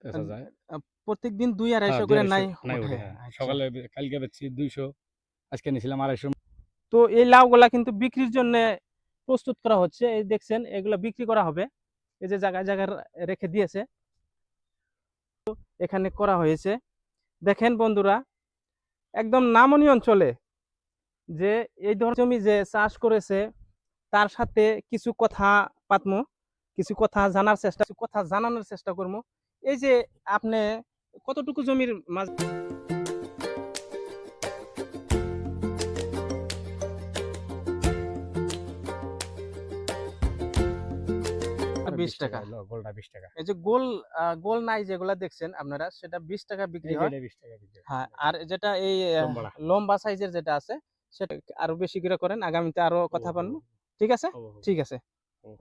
বেচা যায়। প্রত্যেকদিন 2-250 করে 2-250 নাই নাই ওঠে? ওঠে, হ্যাঁ। আচ্ছা। সকালে কালকে বেচছি 200, আজকে নিয়েছিলাম 250। তো এই লাউগুলা কিন্তু বিক্রির জন্য প্রস্তুত করা হচ্ছে। এই দেখছেন এগুলা বিক্রি করা হবে। এই যে জায়গায় জায়গায় রেখে দিয়েছে, এখানে করা হয়েছে। দেখেন বন্ধুরা, একদম নামনি অঞ্চলে যে এই ধরনের জমি যে চাষ করেছে তার সাথে কিছু কথা পাতমু, কিছু কথা জানানোর চেষ্টা করবো। এই যে আপনি কতটুকু জমির মাঝ আর 20 20 টাকা টাকা। হলো, গোলটা 20 টাকা। এই যে গোল গোল নাই যেগুলা দেখছেন আপনারা সেটা 20 টাকা বিক্রি এই যে হয়। এটা 20 টাকা বিক্রি হয়। হ্যাঁ, আর যেটা এই লম্বাটা। লম্বা সাইজের যেটা আছে সেটা আরো বেশি করে করেন। আগামীতে আরো হবো, কথা হবো, বলবো। ঠিক আছে? হবো, হবো, ঠিক আছে। হবো।